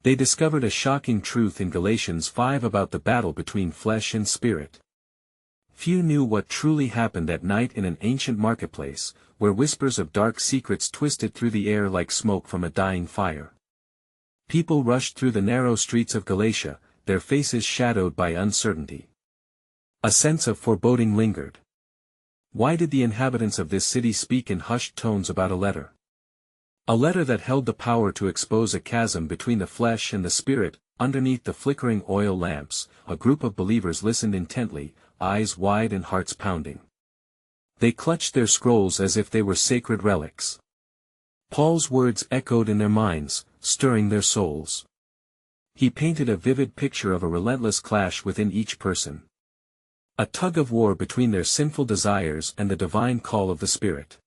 They discovered a shocking truth in Galatians 5 about the battle between flesh and spirit. Few knew what truly happened at night in an ancient marketplace, where whispers of dark secrets twisted through the air like smoke from a dying fire. People rushed through the narrow streets of Galatia, their faces shadowed by uncertainty. A sense of foreboding lingered. Why did the inhabitants of this city speak in hushed tones about a letter? A letter that held the power to expose a chasm between the flesh and the spirit. Underneath the flickering oil lamps, a group of believers listened intently, eyes wide and hearts pounding. They clutched their scrolls as if they were sacred relics. Paul's words echoed in their minds, stirring their souls. He painted a vivid picture of a relentless clash within each person. A tug-of-war between their sinful desires and the divine call of the Spirit.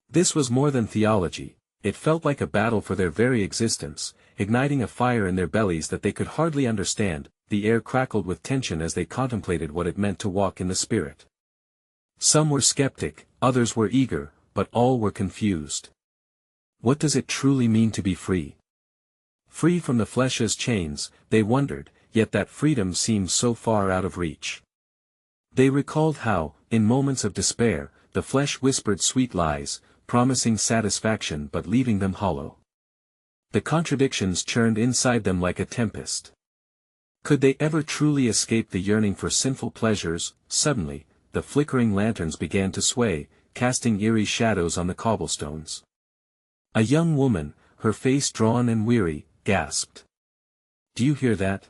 This was more than theology, it felt like a battle for their very existence, igniting a fire in their bellies that they could hardly understand. The air crackled with tension as they contemplated what it meant to walk in the Spirit. Some were skeptic, others were eager, but all were confused. What does it truly mean to be free? Free from the flesh's chains, they wondered, yet that freedom seemed so far out of reach. They recalled how, in moments of despair, the flesh whispered sweet lies, promising satisfaction but leaving them hollow. The contradictions churned inside them like a tempest. Could they ever truly escape the yearning for sinful pleasures? Suddenly, the flickering lanterns began to sway, casting eerie shadows on the cobblestones. A young woman, her face drawn and weary, gasped. "Do you hear that?"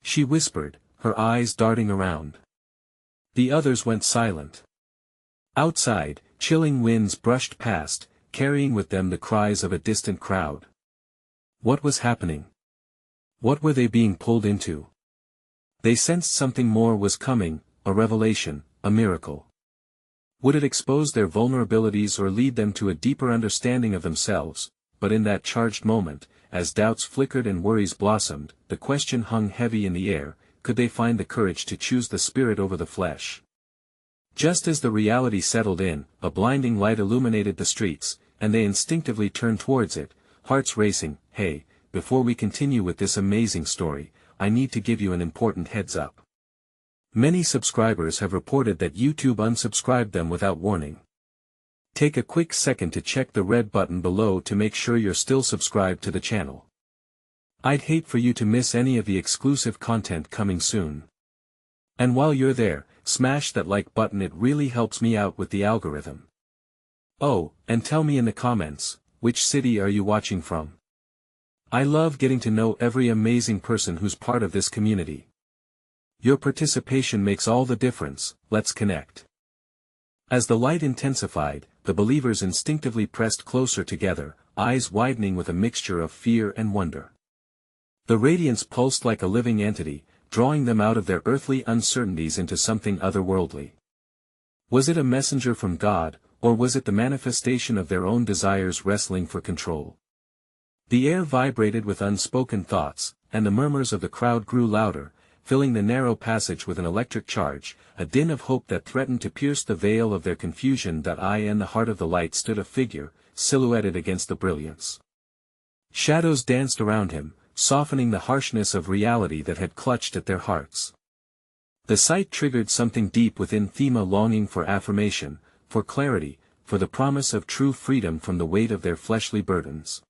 She whispered, her eyes darting around. The others went silent. Outside, chilling winds brushed past, carrying with them the cries of a distant crowd. What was happening? What were they being pulled into? They sensed something more was coming, a revelation, a miracle. Would it expose their vulnerabilities or lead them to a deeper understanding of themselves? But in that charged moment, as doubts flickered and worries blossomed, the question hung heavy in the air: could they find the courage to choose the spirit over the flesh? Just as the reality settled in, a blinding light illuminated the streets, and they instinctively turned towards it, hearts racing. Hey, before we continue with this amazing story, I need to give you an important heads up. Many subscribers have reported that YouTube unsubscribed them without warning. Take a quick second to check the red button below to make sure you're still subscribed to the channel. I'd hate for you to miss any of the exclusive content coming soon. And while you're there, smash that like button, it really helps me out with the algorithm. Oh, and tell me in the comments, which city are you watching from? I love getting to know every amazing person who's part of this community. Your participation makes all the difference. Let's connect. As the light intensified, the believers instinctively pressed closer together, eyes widening with a mixture of fear and wonder. The radiance pulsed like a living entity, drawing them out of their earthly uncertainties into something otherworldly. Was it a messenger from God, or was it the manifestation of their own desires wrestling for control? The air vibrated with unspoken thoughts, and the murmurs of the crowd grew louder, filling the narrow passage with an electric charge, a din of hope that threatened to pierce the veil of their confusion. In the heart of the light stood a figure, silhouetted against the brilliance. Shadows danced around him, softening the harshness of reality that had clutched at their hearts. The sight triggered something deep within them, a longing for affirmation, for clarity, for the promise of true freedom from the weight of their fleshly burdens.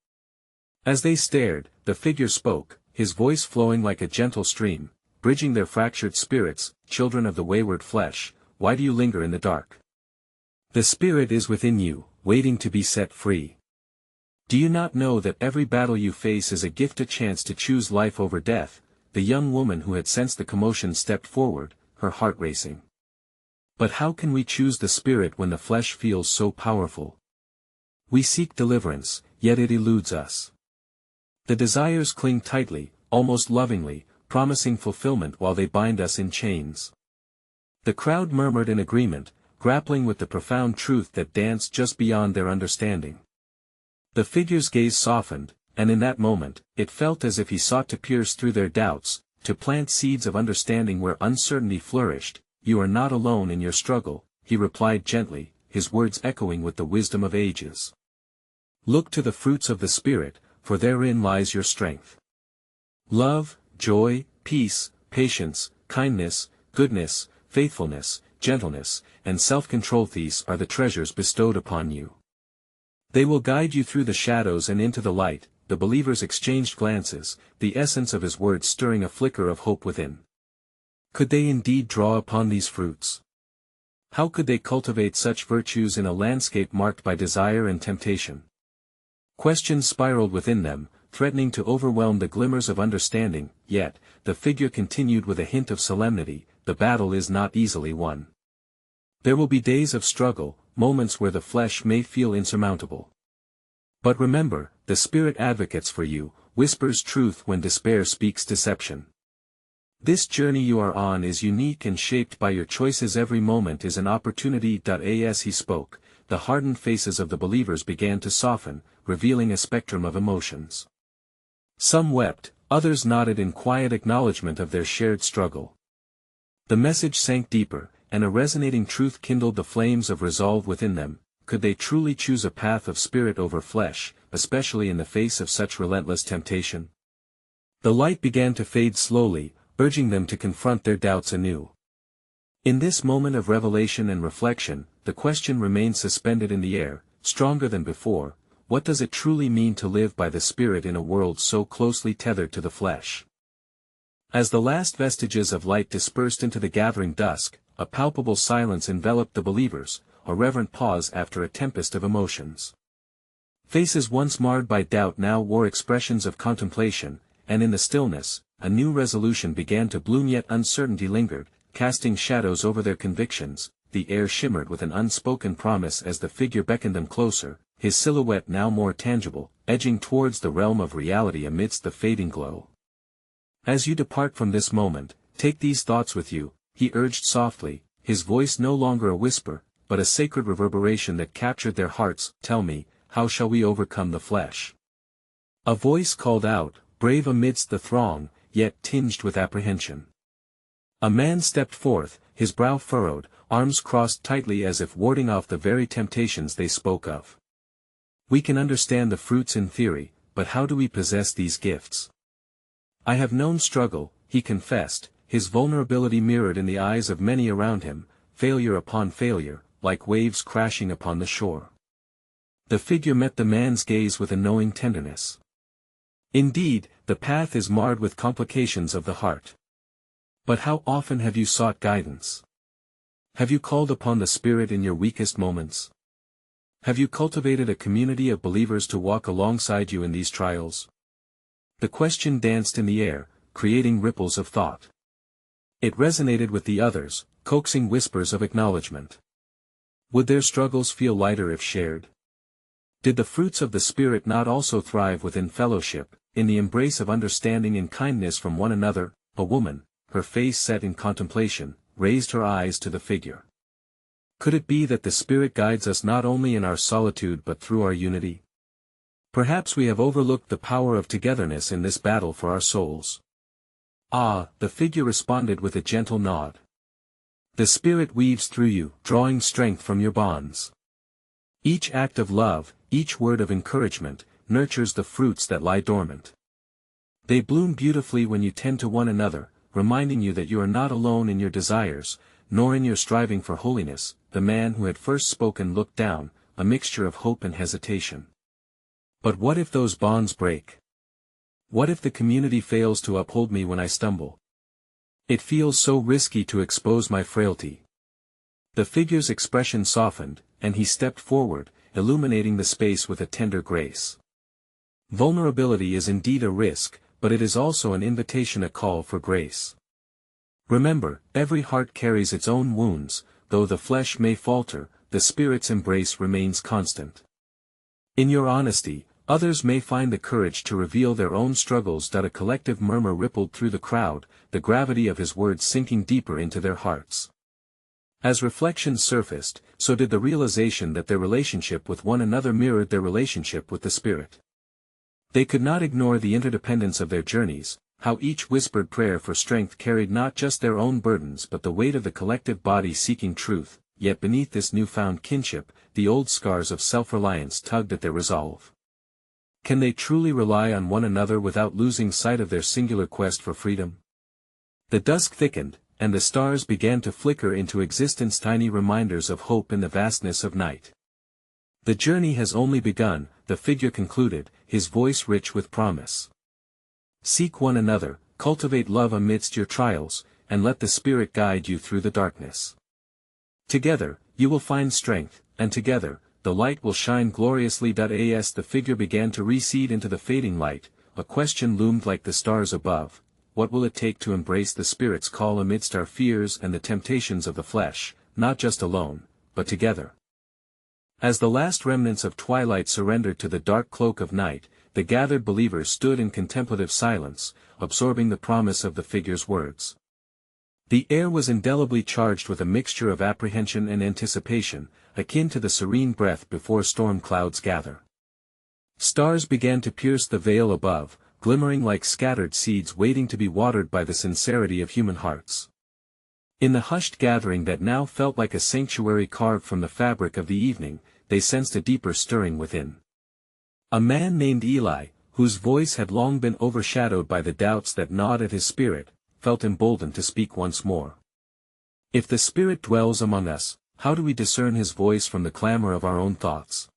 As they stared, the figure spoke, his voice flowing like a gentle stream, bridging their fractured spirits. Children of the wayward flesh, why do you linger in the dark? The Spirit is within you, waiting to be set free. Do you not know that every battle you face is a gift, a chance to choose life over death? The young woman who had sensed the commotion stepped forward, her heart racing. But how can we choose the Spirit when the flesh feels so powerful? We seek deliverance, yet it eludes us. The desires cling tightly, almost lovingly, promising fulfillment while they bind us in chains. The crowd murmured in agreement, grappling with the profound truth that danced just beyond their understanding. The figure's gaze softened, and in that moment, it felt as if he sought to pierce through their doubts, to plant seeds of understanding where uncertainty flourished. You are not alone in your struggle, he replied gently, his words echoing with the wisdom of ages. Look to the fruits of the Spirit, for therein lies your strength. Love, joy, peace, patience, kindness, goodness, faithfulness, gentleness, and self-control. These are the treasures bestowed upon you. They will guide you through the shadows and into the light. The believers exchanged glances, the essence of his words stirring a flicker of hope within. Could they indeed draw upon these fruits? How could they cultivate such virtues in a landscape marked by desire and temptation? Questions spiraled within them, threatening to overwhelm the glimmers of understanding, yet, the figure continued with a hint of solemnity, the battle is not easily won. There will be days of struggle, moments where the flesh may feel insurmountable. But remember, the Spirit advocates for you, whispers truth when despair speaks deception. This journey you are on is unique and shaped by your choices. Every moment is an opportunity. As he spoke, the hardened faces of the believers began to soften, revealing a spectrum of emotions. Some wept, others nodded in quiet acknowledgement of their shared struggle. The message sank deeper, and a resonating truth kindled the flames of resolve within them. Could they truly choose a path of spirit over flesh, especially in the face of such relentless temptation? The light began to fade slowly, urging them to confront their doubts anew. In this moment of revelation and reflection, the question remained suspended in the air, stronger than before: what does it truly mean to live by the Spirit in a world so closely tethered to the flesh? As the last vestiges of light dispersed into the gathering dusk, a palpable silence enveloped the believers, a reverent pause after a tempest of emotions. Faces once marred by doubt now wore expressions of contemplation, and in the stillness, a new resolution began to bloom. Yet uncertainty lingered, casting shadows over their convictions. The air shimmered with an unspoken promise as the figure beckoned them closer, his silhouette now more tangible, edging towards the realm of reality amidst the fading glow. As you depart from this moment, take these thoughts with you, he urged softly, his voice no longer a whisper, but a sacred reverberation that captured their hearts. Tell me, how shall we overcome the flesh? A voice called out, brave amidst the throng, yet tinged with apprehension. A man stepped forth, his brow furrowed, arms crossed tightly as if warding off the very temptations they spoke of. We can understand the fruits in theory, but how do we possess these gifts? I have known struggle, he confessed, his vulnerability mirrored in the eyes of many around him, failure upon failure, like waves crashing upon the shore. The figure met the man's gaze with a knowing tenderness. Indeed, the path is marred with complications of the heart. But how often have you sought guidance? Have you called upon the Spirit in your weakest moments? Have you cultivated a community of believers to walk alongside you in these trials? The question danced in the air, creating ripples of thought. It resonated with the others, coaxing whispers of acknowledgement. Would their struggles feel lighter if shared? Did the fruits of the Spirit not also thrive within fellowship, in the embrace of understanding and kindness from one another? A woman, her face set in contemplation, raised her eyes to the figure. Could it be that the Spirit guides us not only in our solitude but through our unity? Perhaps we have overlooked the power of togetherness in this battle for our souls. Ah, the figure responded with a gentle nod. The Spirit weaves through you, drawing strength from your bonds. Each act of love, each word of encouragement, nurtures the fruits that lie dormant. They bloom beautifully when you tend to one another, reminding you that you are not alone in your desires, nor in your striving for holiness. The man who had first spoken looked down, a mixture of hope and hesitation. But what if those bonds break? What if the community fails to uphold me when I stumble? It feels so risky to expose my frailty. The figure's expression softened, and he stepped forward, illuminating the space with a tender grace. Vulnerability is indeed a risk, but it is also an invitation, a call for grace. Remember, every heart carries its own wounds. Though the flesh may falter, the Spirit's embrace remains constant. In your honesty, others may find the courage to reveal their own struggles. A collective murmur rippled through the crowd, the gravity of his words sinking deeper into their hearts. As reflection surfaced, so did the realization that their relationship with one another mirrored their relationship with the Spirit. They could not ignore the interdependence of their journeys, how each whispered prayer for strength carried not just their own burdens but the weight of the collective body seeking truth. Yet beneath this newfound kinship, the old scars of self-reliance tugged at their resolve. Can they truly rely on one another without losing sight of their singular quest for freedom? The dusk thickened, and the stars began to flicker into existence, tiny reminders of hope in the vastness of night. The journey has only begun, the figure concluded, his voice rich with promise. Seek one another, cultivate love amidst your trials, and let the Spirit guide you through the darkness. Together, you will find strength, and together, the light will shine gloriously. As the figure began to recede into the fading light, a question loomed like the stars above: what will it take to embrace the Spirit's call amidst our fears and the temptations of the flesh, not just alone, but together? As the last remnants of twilight surrendered to the dark cloak of night, the gathered believers stood in contemplative silence, absorbing the promise of the figure's words. The air was indelibly charged with a mixture of apprehension and anticipation, akin to the serene breath before storm clouds gather. Stars began to pierce the veil above, glimmering like scattered seeds waiting to be watered by the sincerity of human hearts. In the hushed gathering that now felt like a sanctuary carved from the fabric of the evening, they sensed a deeper stirring within. A man named Eli, whose voice had long been overshadowed by the doubts that gnawed at his spirit, felt emboldened to speak once more. If the Spirit dwells among us, how do we discern his voice from the clamor of our own thoughts?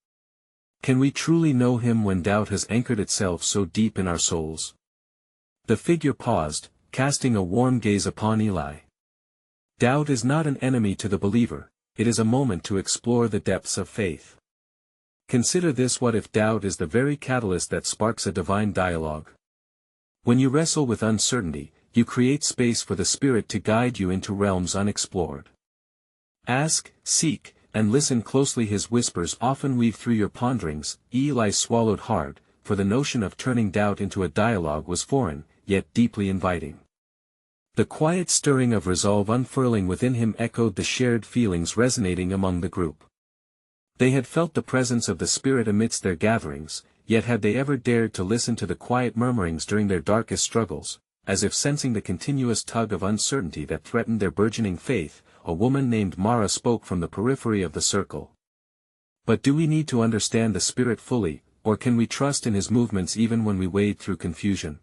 Can we truly know him when doubt has anchored itself so deep in our souls? The figure paused, casting a warm gaze upon Eli. Doubt is not an enemy to the believer, it is a moment to explore the depths of faith. Consider this: what if doubt is the very catalyst that sparks a divine dialogue? When you wrestle with uncertainty, you create space for the Spirit to guide you into realms unexplored. Ask, seek, and listen closely. His whispers often weave through your ponderings. Eli swallowed hard, for the notion of turning doubt into a dialogue was foreign, yet deeply inviting. The quiet stirring of resolve unfurling within him echoed the shared feelings resonating among the group. They had felt the presence of the Spirit amidst their gatherings, yet had they ever dared to listen to the quiet murmurings during their darkest struggles? As if sensing the continuous tug of uncertainty that threatened their burgeoning faith, a woman named Mara spoke from the periphery of the circle. But do we need to understand the Spirit fully, or can we trust in his movements even when we wade through confusion?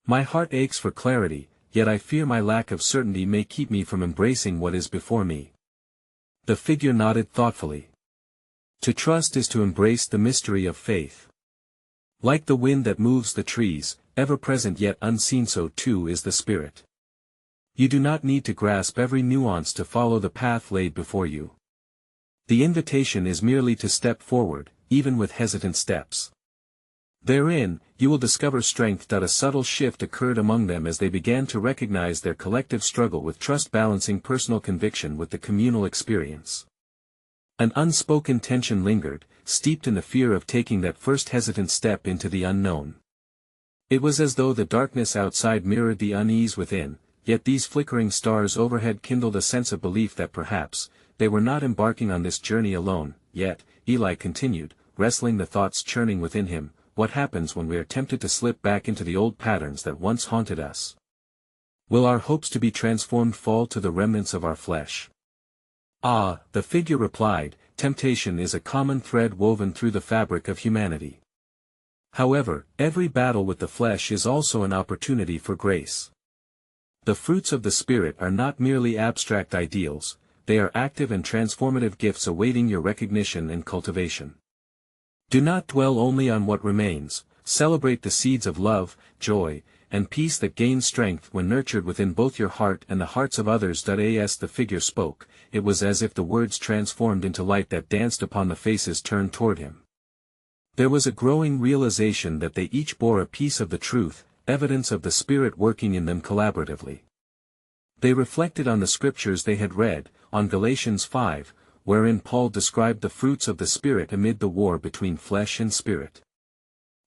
My heart aches for clarity, yet I fear my lack of certainty may keep me from embracing what is before me. The figure nodded thoughtfully. To trust is to embrace the mystery of faith. Like the wind that moves the trees, ever-present yet unseen, so too is the Spirit. You do not need to grasp every nuance to follow the path laid before you. The invitation is merely to step forward, even with hesitant steps. Therein, you will discover strength. A subtle shift occurred among them as they began to recognize their collective struggle with trust, balancing personal conviction with the communal experience. An unspoken tension lingered, steeped in the fear of taking that first hesitant step into the unknown. It was as though the darkness outside mirrored the unease within, yet these flickering stars overhead kindled a sense of belief that perhaps they were not embarking on this journey alone. Yet, Eli continued, wrestling the thoughts churning within him, what happens when we are tempted to slip back into the old patterns that once haunted us? Will our hopes to be transformed fall to the remnants of our flesh? Ah, the figure replied, temptation is a common thread woven through the fabric of humanity. However, every battle with the flesh is also an opportunity for grace. The fruits of the Spirit are not merely abstract ideals, they are active and transformative gifts awaiting your recognition and cultivation. Do not dwell only on what remains, celebrate the seeds of love, joy, and peace that gain strength when nurtured within both your heart and the hearts of others. As the figure spoke, it was as if the words transformed into light that danced upon the faces turned toward him. There was a growing realization that they each bore a piece of the truth, evidence of the Spirit working in them collaboratively. They reflected on the scriptures they had read, on Galatians 5, wherein Paul described the fruits of the Spirit amid the war between flesh and spirit.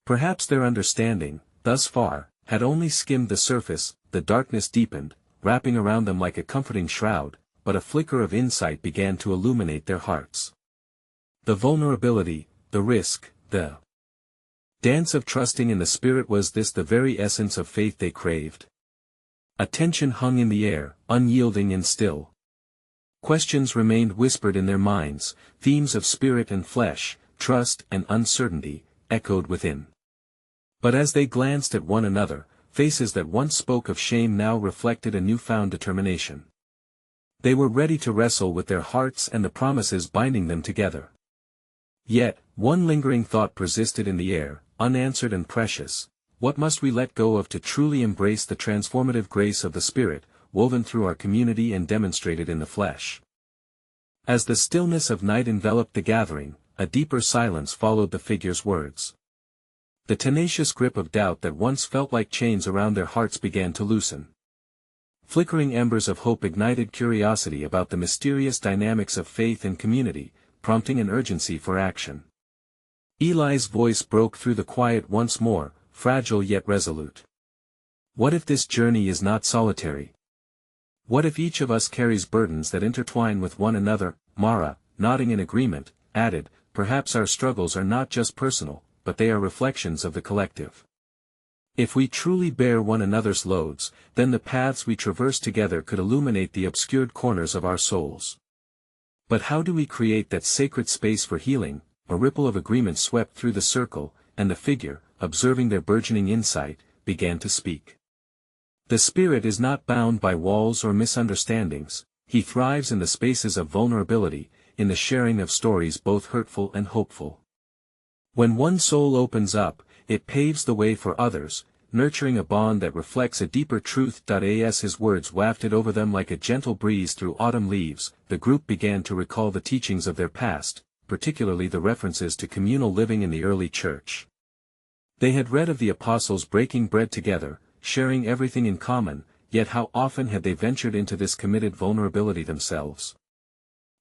Perhaps their understanding, thus far, had only skimmed the surface. The darkness deepened, wrapping around them like a comforting shroud, but a flicker of insight began to illuminate their hearts. The vulnerability, the risk, the dance of trusting in the Spirit, was this the very essence of faith they craved? A tension hung in the air, unyielding and still. Questions remained whispered in their minds, themes of spirit and flesh, trust and uncertainty, echoed within. But as they glanced at one another, faces that once spoke of shame now reflected a newfound determination. They were ready to wrestle with their hearts and the promises binding them together. Yet, one lingering thought persisted in the air, unanswered and precious. What must we let go of to truly embrace the transformative grace of the Spirit, woven through our community and demonstrated in the flesh? As the stillness of night enveloped the gathering, a deeper silence followed the figure's words. The tenacious grip of doubt that once felt like chains around their hearts began to loosen. Flickering embers of hope ignited curiosity about the mysterious dynamics of faith and community, prompting an urgency for action. Eli's voice broke through the quiet once more, fragile yet resolute. What if this journey is not solitary? What if each of us carries burdens that intertwine with one another? Mara, nodding in agreement, added, perhaps our struggles are not just personal, but they are reflections of the collective. If we truly bear one another's loads, then the paths we traverse together could illuminate the obscured corners of our souls. But how do we create that sacred space for healing? A ripple of agreement swept through the circle, and the figure, observing their burgeoning insight, began to speak. The Spirit is not bound by walls or misunderstandings. He thrives in the spaces of vulnerability, in the sharing of stories both hurtful and hopeful. When one soul opens up, it paves the way for others, nurturing a bond that reflects a deeper truth. As his words wafted over them like a gentle breeze through autumn leaves, the group began to recall the teachings of their past, particularly the references to communal living in the early church. They had read of the apostles breaking bread together, sharing everything in common, yet how often had they ventured into this committed vulnerability themselves?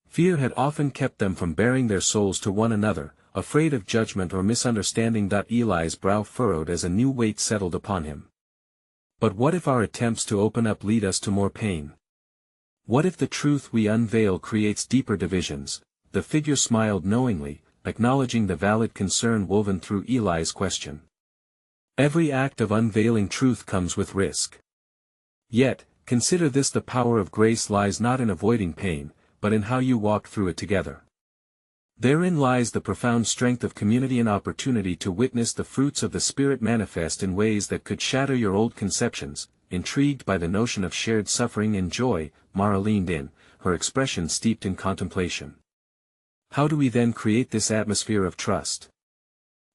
Fear had often kept them from baring their souls to one another, afraid of judgment or misunderstanding. Eli's brow furrowed as a new weight settled upon him. But what if our attempts to open up lead us to more pain? What if the truth we unveil creates deeper divisions? The figure smiled knowingly, acknowledging the valid concern woven through Eli's question. Every act of unveiling truth comes with risk. Yet, consider this: the power of grace lies not in avoiding pain, but in how you walk through it together. Therein lies the profound strength of community and opportunity to witness the fruits of the Spirit manifest in ways that could shatter your old conceptions. Intrigued by the notion of shared suffering and joy, Mara leaned in, her expression steeped in contemplation. How do we then create this atmosphere of trust?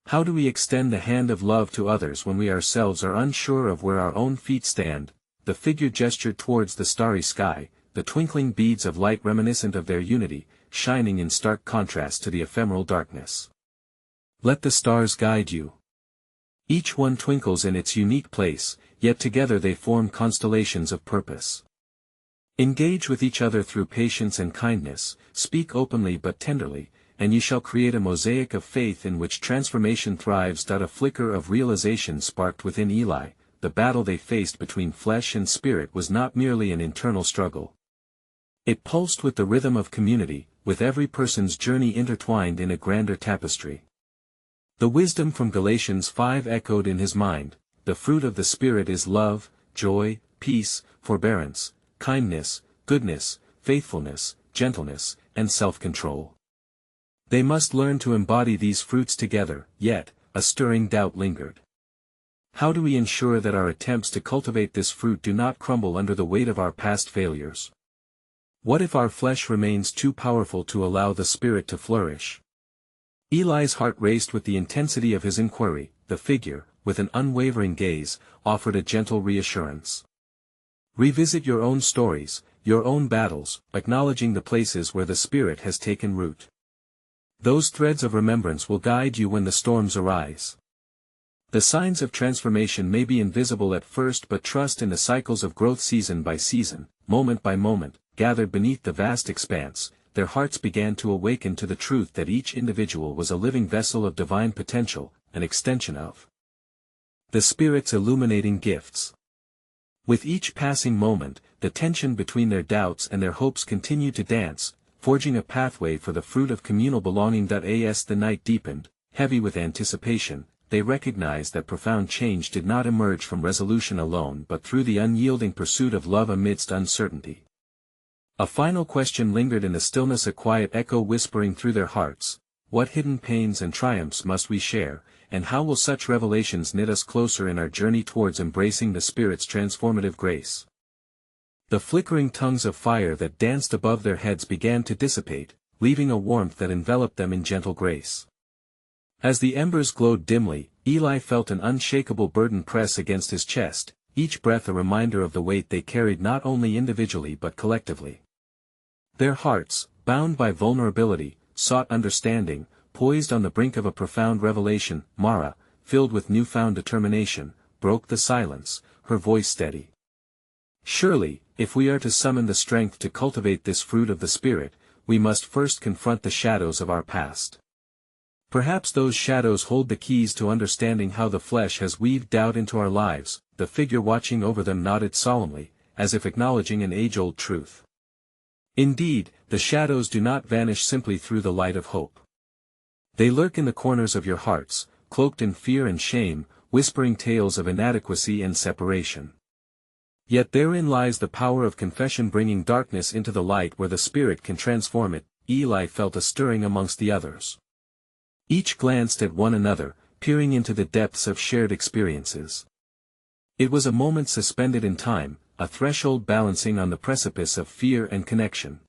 How do we extend the hand of love to others when we ourselves are unsure of where our own feet stand? The figure gestured towards the starry sky, the twinkling beads of light reminiscent of their unity, shining in stark contrast to the ephemeral darkness. Let the stars guide you. Each one twinkles in its unique place, yet together they form constellations of purpose. Engage with each other through patience and kindness, speak openly but tenderly, and ye shall create a mosaic of faith in which transformation thrives. A flicker of realization sparked within Eli. The battle they faced between flesh and spirit was not merely an internal struggle. It pulsed with the rhythm of community, with every person's journey intertwined in a grander tapestry. The wisdom from Galatians 5 echoed in his mind: the fruit of the Spirit is love, joy, peace, forbearance, kindness, goodness, faithfulness, gentleness, and self-control. They must learn to embody these fruits together. Yet, a stirring doubt lingered. How do we ensure that our attempts to cultivate this fruit do not crumble under the weight of our past failures? What if our flesh remains too powerful to allow the Spirit to flourish? Eli's heart raced with the intensity of his inquiry. The figure, with an unwavering gaze, offered a gentle reassurance. Revisit your own stories, your own battles, acknowledging the places where the Spirit has taken root. Those threads of remembrance will guide you when the storms arise. The signs of transformation may be invisible at first, but trust in the cycles of growth. Season by season, moment by moment, gathered beneath the vast expanse, their hearts began to awaken to the truth that each individual was a living vessel of divine potential, an extension of the Spirit's illuminating gifts. With each passing moment, the tension between their doubts and their hopes continued to dance, forging a pathway for the fruit of communal belonging. As the night deepened, heavy with anticipation, they recognized that profound change did not emerge from resolution alone but through the unyielding pursuit of love amidst uncertainty. A final question lingered in the stillness, a quiet echo whispering through their hearts: what hidden pains and triumphs must we share, and how will such revelations knit us closer in our journey towards embracing the Spirit's transformative grace? The flickering tongues of fire that danced above their heads began to dissipate, leaving a warmth that enveloped them in gentle grace. As the embers glowed dimly, Eli felt an unshakable burden press against his chest, each breath a reminder of the weight they carried not only individually but collectively. Their hearts, bound by vulnerability, sought understanding, poised on the brink of a profound revelation. Mara, filled with newfound determination, broke the silence, her voice steady. Surely, if we are to summon the strength to cultivate this fruit of the Spirit, we must first confront the shadows of our past. Perhaps those shadows hold the keys to understanding how the flesh has weaved doubt into our lives. The figure watching over them nodded solemnly, as if acknowledging an age-old truth. Indeed, the shadows do not vanish simply through the light of hope. They lurk in the corners of your hearts, cloaked in fear and shame, whispering tales of inadequacy and separation. Yet therein lies the power of confession, bringing darkness into the light where the Spirit can transform it. Eli felt a stirring amongst the others. Each glanced at one another, peering into the depths of shared experiences. It was a moment suspended in time, a threshold balancing on the precipice of fear and connection.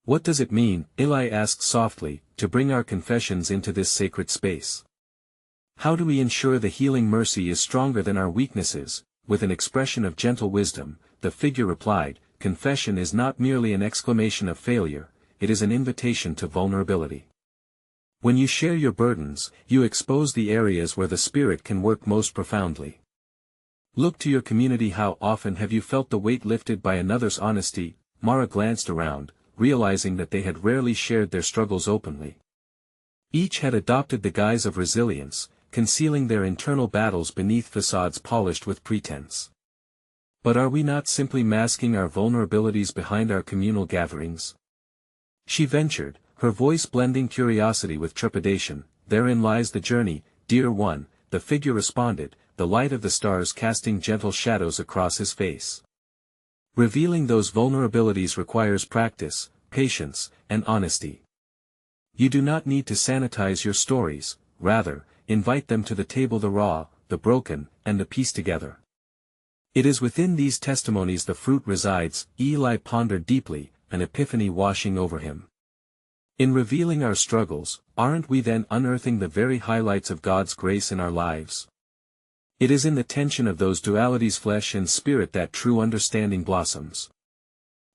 What does it mean, Eli asked softly, to bring our confessions into this sacred space? How do we ensure the healing mercy is stronger than our weaknesses? With an expression of gentle wisdom, the figure replied, confession is not merely an exclamation of failure, it is an invitation to vulnerability. When you share your burdens, you expose the areas where the Spirit can work most profoundly. Look to your community. How often have you felt the weight lifted by another's honesty? Mara glanced around, realizing that they had rarely shared their struggles openly. Each had adopted the guise of resilience, concealing their internal battles beneath facades polished with pretense. But are we not simply masking our vulnerabilities behind our communal gatherings? She ventured, her voice blending curiosity with trepidation. Therein lies the journey, dear one, the figure responded, the light of the stars casting gentle shadows across his face. Revealing those vulnerabilities requires practice, patience, and honesty. You do not need to sanitize your stories, rather, invite them to the table, the raw, the broken, and the pieced together. It is within these testimonies the fruit resides. Eli pondered deeply, an epiphany washing over him. In revealing our struggles, aren't we then unearthing the very highlights of God's grace in our lives? It is in the tension of those dualities, flesh and spirit, that true understanding blossoms.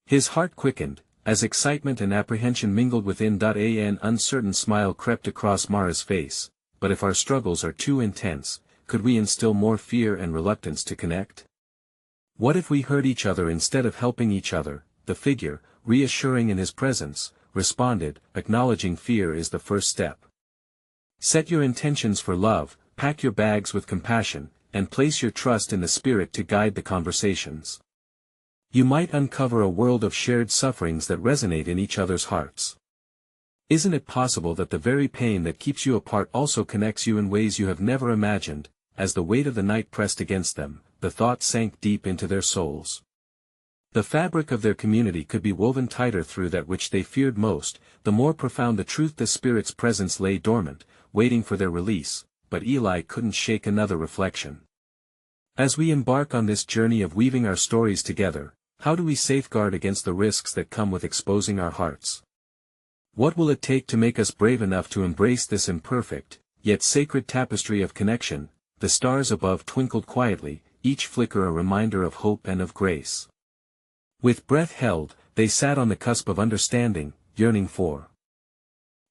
His heart quickened, as excitement and apprehension mingled within. An uncertain smile crept across Mara's face. But if our struggles are too intense, could we instill more fear and reluctance to connect? What if we hurt each other instead of helping each other? The figure, reassuring in his presence, responded, acknowledging fear is the first step. Set your intentions for love, pack your bags with compassion, and place your trust in the Spirit to guide the conversations. You might uncover a world of shared sufferings that resonate in each other's hearts. Isn't it possible that the very pain that keeps you apart also connects you in ways you have never imagined? As the weight of the night pressed against them, the thought sank deep into their souls. The fabric of their community could be woven tighter through that which they feared most. The more profound the truth, the Spirit's presence lay dormant, waiting for their release. But Eli couldn't shake another reflection. As we embark on this journey of weaving our stories together, how do we safeguard against the risks that come with exposing our hearts? What will it take to make us brave enough to embrace this imperfect, yet sacred tapestry of connection? The stars above twinkled quietly, each flicker a reminder of hope and of grace. With breath held, they sat on the cusp of understanding, yearning for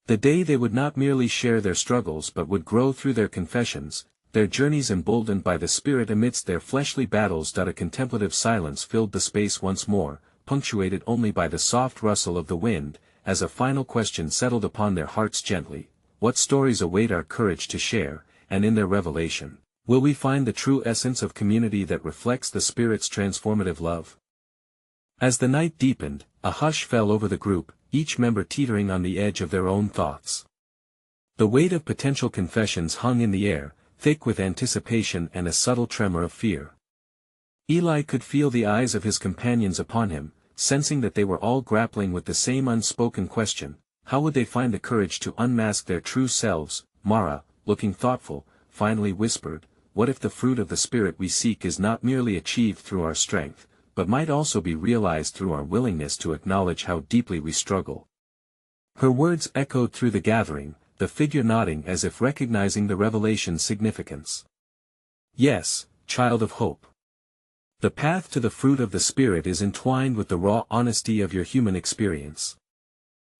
the day they would not merely share their struggles but would grow through their confessions, their journeys emboldened by the Spirit amidst their fleshly battles. A contemplative silence filled the space once more, punctuated only by the soft rustle of the wind, as a final question settled upon their hearts gently. What stories await our courage to share, and in their revelation, will we find the true essence of community that reflects the Spirit's transformative love? As the night deepened, a hush fell over the group, each member teetering on the edge of their own thoughts. The weight of potential confessions hung in the air, thick with anticipation and a subtle tremor of fear. Eli could feel the eyes of his companions upon him, sensing that they were all grappling with the same unspoken question: how would they find the courage to unmask their true selves? Mara, looking thoughtful, finally whispered, "What if the fruit of the Spirit we seek is not merely achieved through our strength, but might also be realized through our willingness to acknowledge how deeply we struggle?" Her words echoed through the gathering, the figure nodding as if recognizing the revelation's significance. "Yes, child of hope. The path to the fruit of the Spirit is entwined with the raw honesty of your human experience.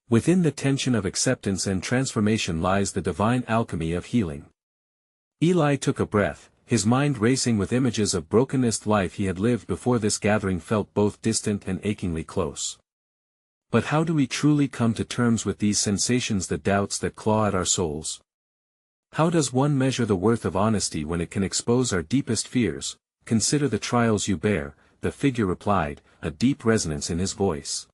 Within the tension of acceptance and transformation lies the divine alchemy of healing." Eli took a breath, his mind racing with images of brokenness. Life he had lived before this gathering felt both distant and achingly close. But how do we truly come to terms with these sensations, the doubts that claw at our souls? How does one measure the worth of honesty when it can expose our deepest fears? "Consider the trials you bear," the figure replied, a deep resonance in his voice.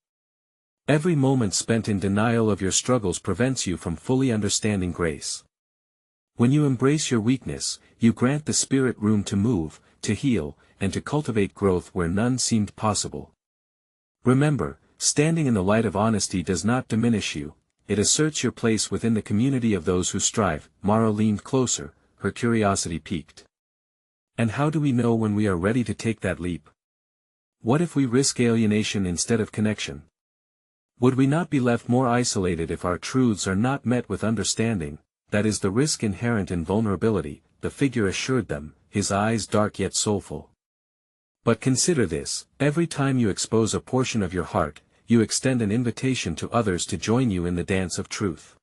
"Every moment spent in denial of your struggles prevents you from fully understanding grace. When you embrace your weakness, you grant the Spirit room to move, to heal, and to cultivate growth where none seemed possible. Remember, standing in the light of honesty does not diminish you, it asserts your place within the community of those who strive." Mara leaned closer, her curiosity piqued. "And how do we know when we are ready to take that leap? What if we risk alienation instead of connection? Would we not be left more isolated if our truths are not met with understanding?" "That is the risk inherent in vulnerability," the figure assured them, his eyes dark yet soulful. "But consider this, every time you expose a portion of your heart, you extend an invitation to others to join you in the dance of truth.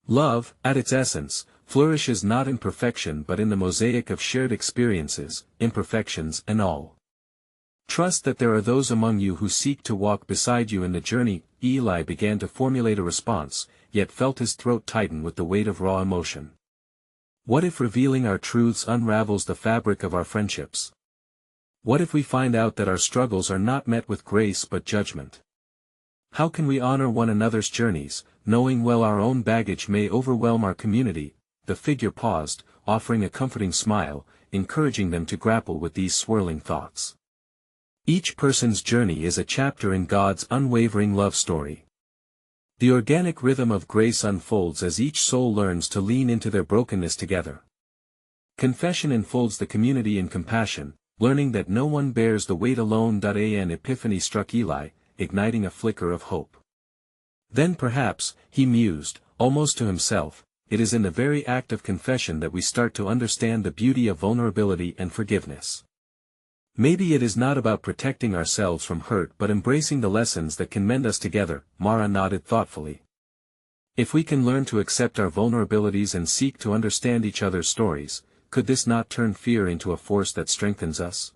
Love, at its essence, flourishes not in perfection but in the mosaic of shared experiences, imperfections and all. Trust that there are those among you who seek to walk beside you in the journey." Eli began to formulate a response, yet felt his throat tighten with the weight of raw emotion. "What if revealing our truths unravels the fabric of our friendships? What if we find out that our struggles are not met with grace but judgment? How can we honor one another's journeys, knowing well our own baggage may overwhelm our community?" The figure paused, offering a comforting smile, encouraging them to grapple with these swirling thoughts. Each person's journey is a chapter in God's unwavering love story. The organic rhythm of grace unfolds as each soul learns to lean into their brokenness together. Confession enfolds the community in compassion, learning that no one bears the weight alone. An epiphany struck Eli, igniting a flicker of hope. Then perhaps, he mused, almost to himself, it is in the very act of confession that we start to understand the beauty of vulnerability and forgiveness. Maybe it is not about protecting ourselves from hurt but embracing the lessons that can mend us together. Mara nodded thoughtfully. If we can learn to accept our vulnerabilities and seek to understand each other's stories, could this not turn fear into a force that strengthens us?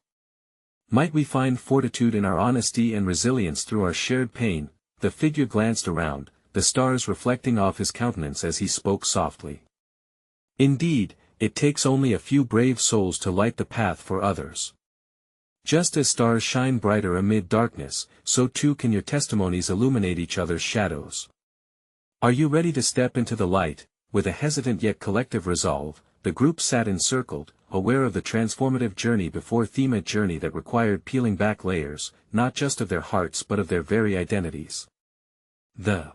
Might we find fortitude in our honesty and resilience through our shared pain? The figure glanced around, the stars reflecting off his countenance as he spoke softly. Indeed, it takes only a few brave souls to light the path for others. Just as stars shine brighter amid darkness, so too can your testimonies illuminate each other's shadows. Are you ready to step into the light? With a hesitant yet collective resolve, the group sat encircled, aware of the transformative journey before them, a journey that required peeling back layers, not just of their hearts but of their very identities. The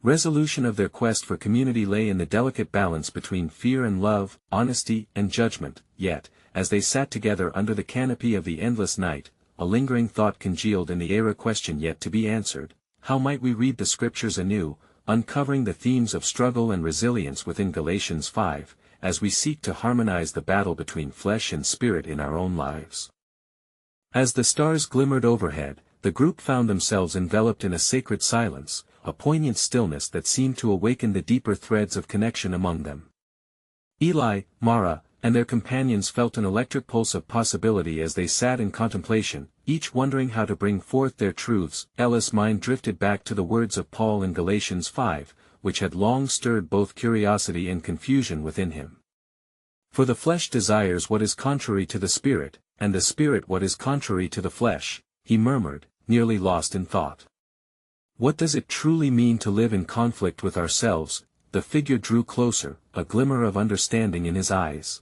resolution of their quest for community lay in the delicate balance between fear and love, honesty and judgment. Yet, as they sat together under the canopy of the endless night, a lingering thought congealed in the air, a question yet to be answered: how might we read the scriptures anew, uncovering the themes of struggle and resilience within Galatians 5, as we seek to harmonize the battle between flesh and spirit in our own lives? As the stars glimmered overhead, the group found themselves enveloped in a sacred silence, a poignant stillness that seemed to awaken the deeper threads of connection among them. Eli, Mara, and their companions felt an electric pulse of possibility as they sat in contemplation, each wondering how to bring forth their truths. Ella's mind drifted back to the words of Paul in Galatians 5, which had long stirred both curiosity and confusion within him. For the flesh desires what is contrary to the spirit, and the spirit what is contrary to the flesh, he murmured, nearly lost in thought. What does it truly mean to live in conflict with ourselves? The figure drew closer, a glimmer of understanding in his eyes.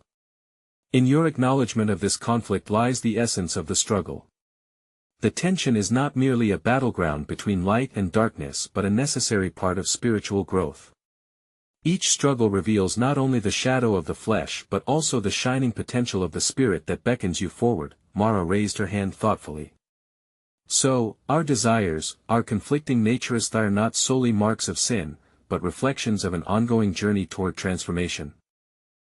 In your acknowledgement of this conflict lies the essence of the struggle. The tension is not merely a battleground between light and darkness but a necessary part of spiritual growth. Each struggle reveals not only the shadow of the flesh but also the shining potential of the spirit that beckons you forward. Mara raised her hand thoughtfully. So, our desires, our conflicting natures are not solely marks of sin, but reflections of an ongoing journey toward transformation.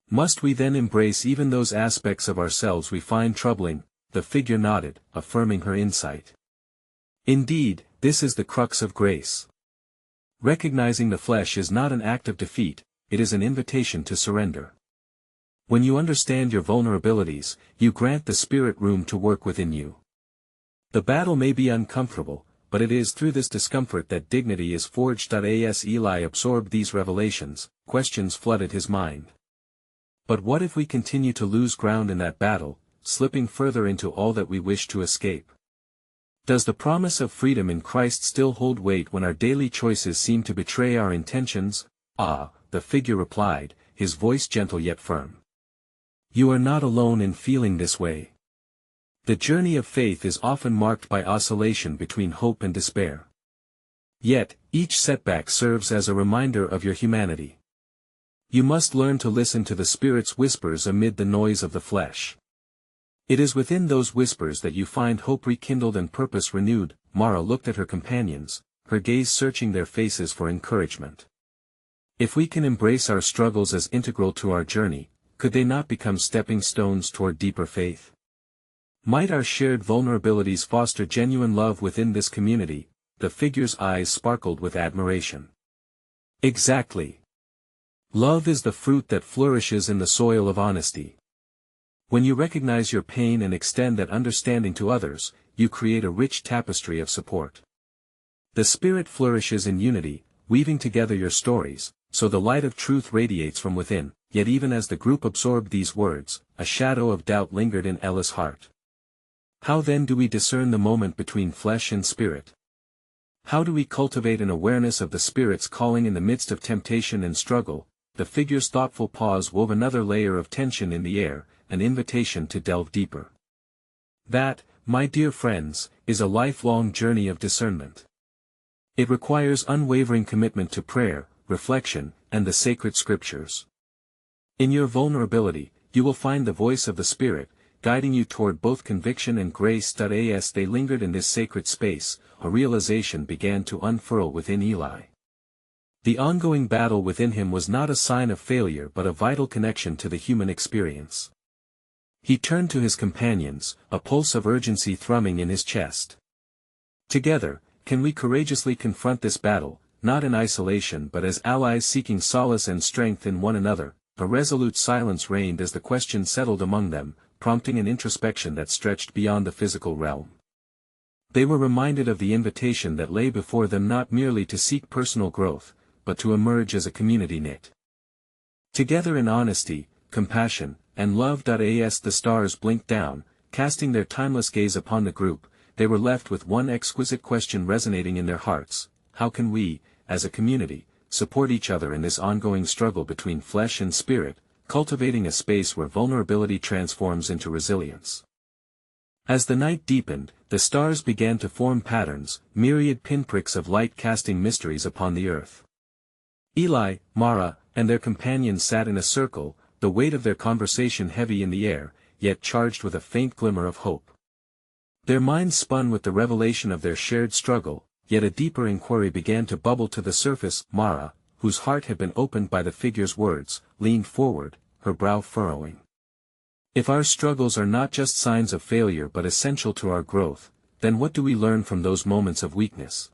Must we then embrace even those aspects of ourselves we find troubling? The figure nodded, affirming her insight. Indeed, this is the crux of grace. Recognizing the flesh is not an act of defeat, it is an invitation to surrender. When you understand your vulnerabilities, you grant the Spirit room to work within you. The battle may be uncomfortable, but it is through this discomfort that dignity is forged. As Eli absorbed these revelations, questions flooded his mind. But what if we continue to lose ground in that battle, slipping further into all that we wish to escape? Does the promise of freedom in Christ still hold weight when our daily choices seem to betray our intentions? Ah, the figure replied, his voice gentle yet firm. You are not alone in feeling this way. The journey of faith is often marked by oscillation between hope and despair. Yet, each setback serves as a reminder of your humanity. You must learn to listen to the Spirit's whispers amid the noise of the flesh. It is within those whispers that you find hope rekindled and purpose renewed. Mara looked at her companions, her gaze searching their faces for encouragement. If we can embrace our struggles as integral to our journey, could they not become stepping stones toward deeper faith? Might our shared vulnerabilities foster genuine love within this community? The figure's eyes sparkled with admiration. Exactly. Love is the fruit that flourishes in the soil of honesty. When you recognize your pain and extend that understanding to others, you create a rich tapestry of support. The Spirit flourishes in unity, weaving together your stories, so the light of truth radiates from within. Yet even as the group absorbed these words, a shadow of doubt lingered in Ella's heart. How then do we discern the moment between flesh and spirit? How do we cultivate an awareness of the Spirit's calling in the midst of temptation and struggle? The figure's thoughtful pause wove another layer of tension in the air, an invitation to delve deeper. That, my dear friends, is a lifelong journey of discernment. It requires unwavering commitment to prayer, reflection, and the sacred scriptures. In your vulnerability, you will find the voice of the Spirit, guiding you toward both conviction and grace. As they lingered in this sacred space, a realization began to unfurl within Eli. The ongoing battle within him was not a sign of failure but a vital connection to the human experience. He turned to his companions, a pulse of urgency thrumming in his chest. Together, can we courageously confront this battle, not in isolation but as allies seeking solace and strength in one another? A resolute silence reigned as the question settled among them, prompting an introspection that stretched beyond the physical realm. They were reminded of the invitation that lay before them, not merely to seek personal growth, but to emerge as a community knit together in honesty, compassion, and love. As the stars blinked down, casting their timeless gaze upon the group, they were left with one exquisite question resonating in their hearts: how can we, as a community, support each other in this ongoing struggle between flesh and spirit, cultivating a space where vulnerability transforms into resilience? As the night deepened, the stars began to form patterns, myriad pinpricks of light casting mysteries upon the earth. Eli, Mara, and their companions sat in a circle, the weight of their conversation heavy in the air, yet charged with a faint glimmer of hope. Their minds spun with the revelation of their shared struggle, yet a deeper inquiry began to bubble to the surface. Mara, whose heart had been opened by the figure's words, leaned forward, her brow furrowing. If our struggles are not just signs of failure but essential to our growth, then what do we learn from those moments of weakness?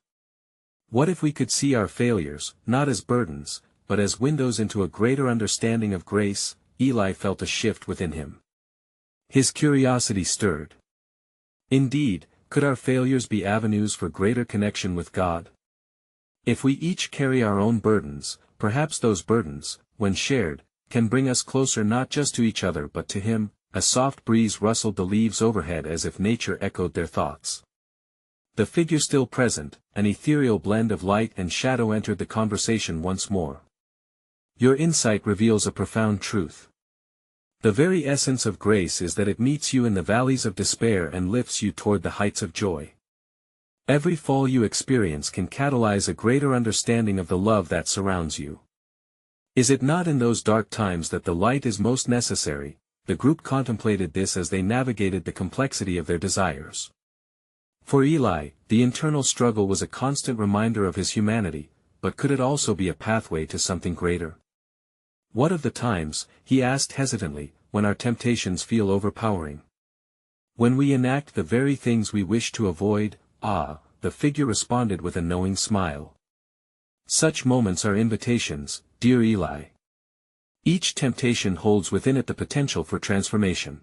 What if we could see our failures, not as burdens, but as windows into a greater understanding of grace? Eli felt a shift within him. His curiosity stirred. Indeed, could our failures be avenues for greater connection with God? If we each carry our own burdens, perhaps those burdens, when shared, can bring us closer not just to each other but to Him. A soft breeze rustled the leaves overhead as if nature echoed their thoughts. The figure still present, an ethereal blend of light and shadow, entered the conversation once more. Your insight reveals a profound truth. The very essence of grace is that it meets you in the valleys of despair and lifts you toward the heights of joy. Every fall you experience can catalyze a greater understanding of the love that surrounds you. Is it not in those dark times that the light is most necessary? The group contemplated this as they navigated the complexity of their desires. For Eli, the internal struggle was a constant reminder of his humanity, but could it also be a pathway to something greater? What of the times, he asked hesitantly, when our temptations feel overpowering? When we enact the very things we wish to avoid, the figure responded with a knowing smile. Such moments are invitations, dear Eli. Each temptation holds within it the potential for transformation.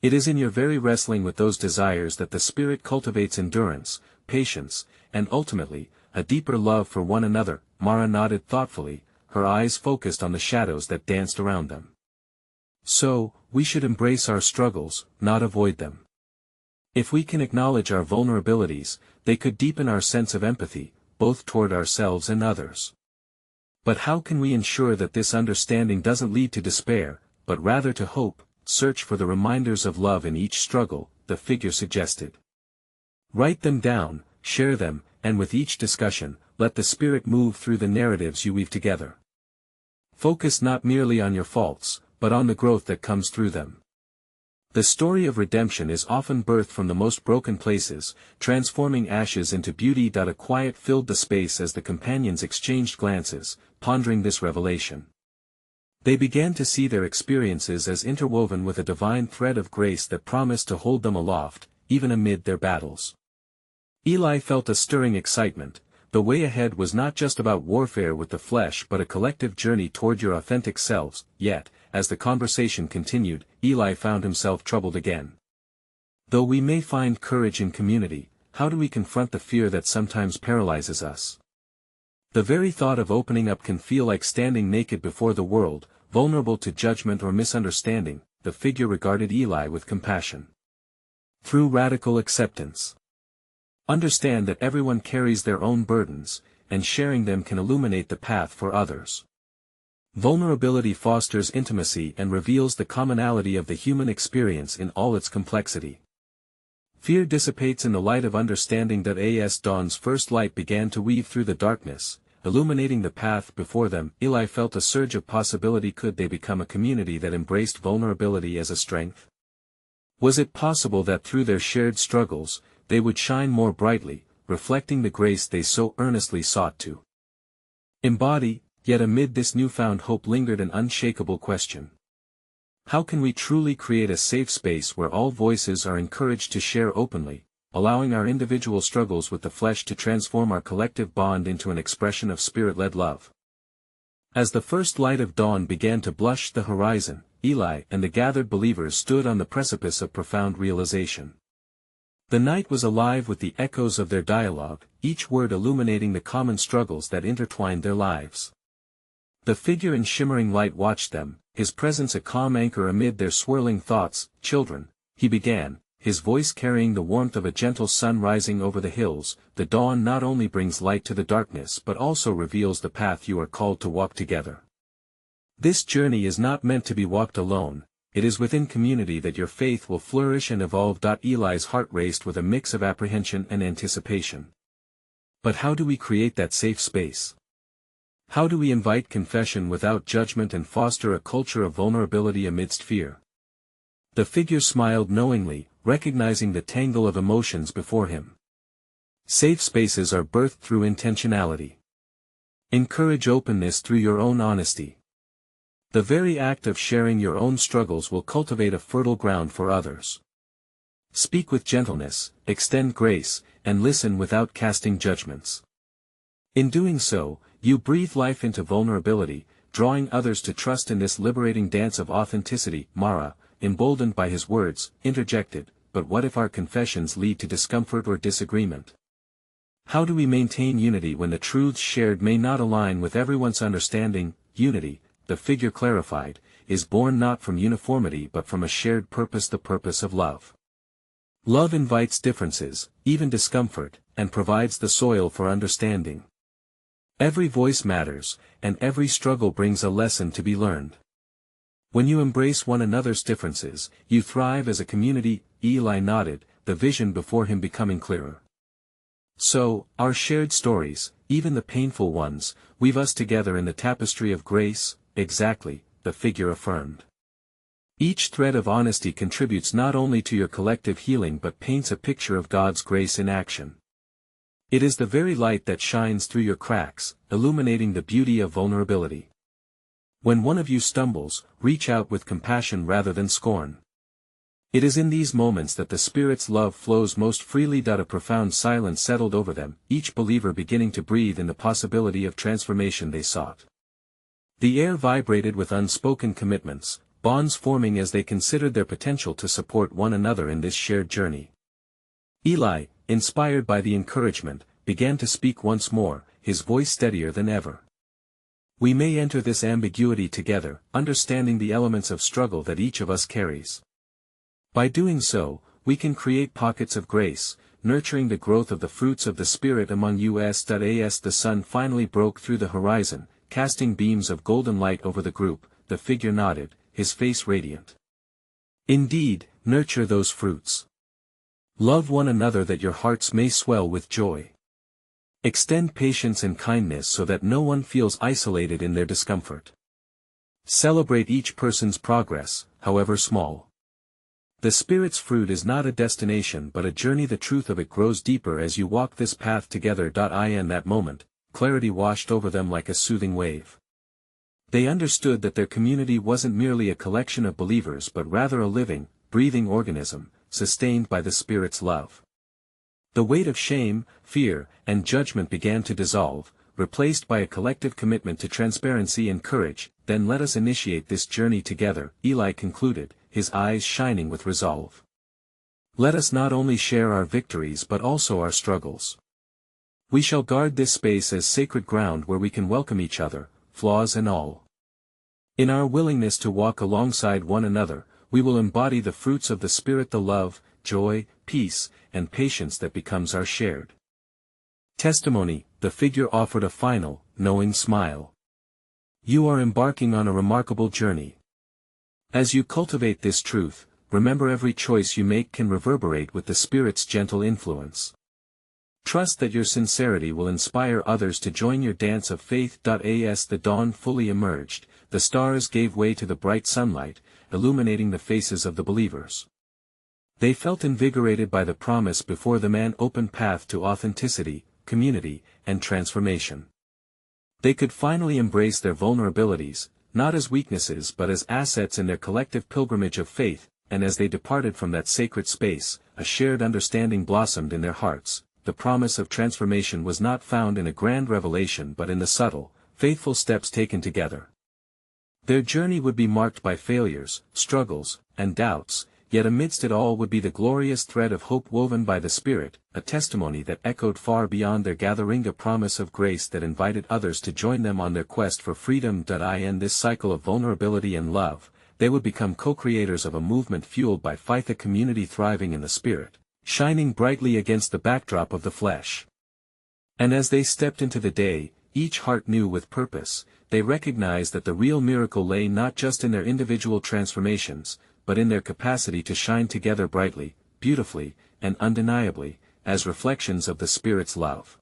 It is in your very wrestling with those desires that the Spirit cultivates endurance, patience, and ultimately, a deeper love for one another. Mara nodded thoughtfully, her eyes focused on the shadows that danced around them. So, we should embrace our struggles, not avoid them. If we can acknowledge our vulnerabilities, they could deepen our sense of empathy, both toward ourselves and others. But how can we ensure that this understanding doesn't lead to despair, but rather to hope? Search for the reminders of love in each struggle, the figure suggested. Write them down, share them, and with each discussion, let the Spirit move through the narratives you weave together. Focus not merely on your faults, but on the growth that comes through them. The story of redemption is often birthed from the most broken places, transforming ashes into beauty. A quiet filled the space as the companions exchanged glances, pondering this revelation. They began to see their experiences as interwoven with a divine thread of grace that promised to hold them aloft, even amid their battles. Eli felt a stirring excitement. The way ahead was not just about warfare with the flesh but a collective journey toward your authentic selves. Yet, as the conversation continued, Eli found himself troubled again. Though we may find courage in community, how do we confront the fear that sometimes paralyzes us? The very thought of opening up can feel like standing naked before the world, vulnerable to judgment or misunderstanding. The figure regarded Eli with compassion. Through radical acceptance. Understand that everyone carries their own burdens, and sharing them can illuminate the path for others. Vulnerability fosters intimacy and reveals the commonality of the human experience in all its complexity. Fear dissipates in the light of understanding. As dawn's first light began to weave through the darkness, illuminating the path before them, Eli felt a surge of possibility. Could they become a community that embraced vulnerability as a strength? Was it possible that through their shared struggles, they would shine more brightly, reflecting the grace they so earnestly sought to embody? Yet amid this newfound hope lingered an unshakable question. How can we truly create a safe space where all voices are encouraged to share openly, allowing our individual struggles with the flesh to transform our collective bond into an expression of Spirit-led love? As the first light of dawn began to blush the horizon, Eli and the gathered believers stood on the precipice of profound realization. The night was alive with the echoes of their dialogue, each word illuminating the common struggles that intertwined their lives. The figure in shimmering light watched them, his presence a calm anchor amid their swirling thoughts. Children, he began, his voice carrying the warmth of a gentle sun rising over the hills. The dawn not only brings light to the darkness but also reveals the path you are called to walk together. This journey is not meant to be walked alone. It is within community that your faith will flourish and evolve. Eli's heart raced with a mix of apprehension and anticipation. But how do we create that safe space? How do we invite confession without judgment and foster a culture of vulnerability amidst fear? The figure smiled knowingly, recognizing the tangle of emotions before him. Safe spaces are birthed through intentionality. Encourage openness through your own honesty. The very act of sharing your own struggles will cultivate a fertile ground for others. Speak with gentleness, extend grace, and listen without casting judgments. In doing so, you breathe life into vulnerability, drawing others to trust in this liberating dance of authenticity. Mara, emboldened by his words, interjected, but what if our confessions lead to discomfort or disagreement? How do we maintain unity when the truths shared may not align with everyone's understanding? Unity, the figure clarified, is born not from uniformity but from a shared purpose, the purpose of love. Love invites differences, even discomfort, and provides the soil for understanding. Every voice matters, and every struggle brings a lesson to be learned. When you embrace one another's differences, you thrive as a community. Eli nodded, the vision before him becoming clearer. So, our shared stories, even the painful ones, weave us together in the tapestry of grace. Exactly, the figure affirmed. Each thread of honesty contributes not only to your collective healing but paints a picture of God's grace in action. It is the very light that shines through your cracks, illuminating the beauty of vulnerability. When one of you stumbles, reach out with compassion rather than scorn. It is in these moments that the Spirit's love flows most freely. A profound silence settled over them, each believer beginning to breathe in the possibility of transformation they sought. The air vibrated with unspoken commitments, bonds forming as they considered their potential to support one another in this shared journey. Eli, inspired by the encouragement, began to speak once more, his voice steadier than ever. We may enter this ambiguity together, understanding the elements of struggle that each of us carries. By doing so, we can create pockets of grace, nurturing the growth of the fruits of the Spirit among us. As the sun finally broke through the horizon, casting beams of golden light over the group, the figure nodded, his face radiant. Indeed, nurture those fruits. Love one another that your hearts may swell with joy. Extend patience and kindness so that no one feels isolated in their discomfort. Celebrate each person's progress, however small. The Spirit's fruit is not a destination but a journey. The truth of it grows deeper as you walk this path together. In that moment, clarity washed over them like a soothing wave. They understood that their community wasn't merely a collection of believers but rather a living, breathing organism, sustained by the Spirit's love. The weight of shame, fear, and judgment began to dissolve, replaced by a collective commitment to transparency and courage. Then let us initiate this journey together, Eli concluded, his eyes shining with resolve. Let us not only share our victories but also our struggles. We shall guard this space as sacred ground where we can welcome each other, flaws and all. In our willingness to walk alongside one another, we will embody the fruits of the Spirit, the love, joy, peace, and patience that becomes our shared testimony. The figure offered a final, knowing smile. You are embarking on a remarkable journey. As you cultivate this truth, remember every choice you make can reverberate with the Spirit's gentle influence. Trust that your sincerity will inspire others to join your dance of faith. As the dawn fully emerged, the stars gave way to the bright sunlight, illuminating the faces of the believers. They felt invigorated by the promise before them, an open path to authenticity, community, and transformation. They could finally embrace their vulnerabilities, not as weaknesses but as assets in their collective pilgrimage of faith, and as they departed from that sacred space, a shared understanding blossomed in their hearts. The promise of transformation was not found in a grand revelation but in the subtle, faithful steps taken together. Their journey would be marked by failures, struggles, and doubts, yet amidst it all would be the glorious thread of hope woven by the Spirit, a testimony that echoed far beyond their gathering, a promise of grace that invited others to join them on their quest for freedom. In this cycle of vulnerability and love, they would become co-creators of a movement fueled by faith, a community thriving in the Spirit, shining brightly against the backdrop of the flesh. And as they stepped into the day, each heart new with purpose, they recognized that the real miracle lay not just in their individual transformations, but in their capacity to shine together brightly, beautifully, and undeniably, as reflections of the Spirit's love.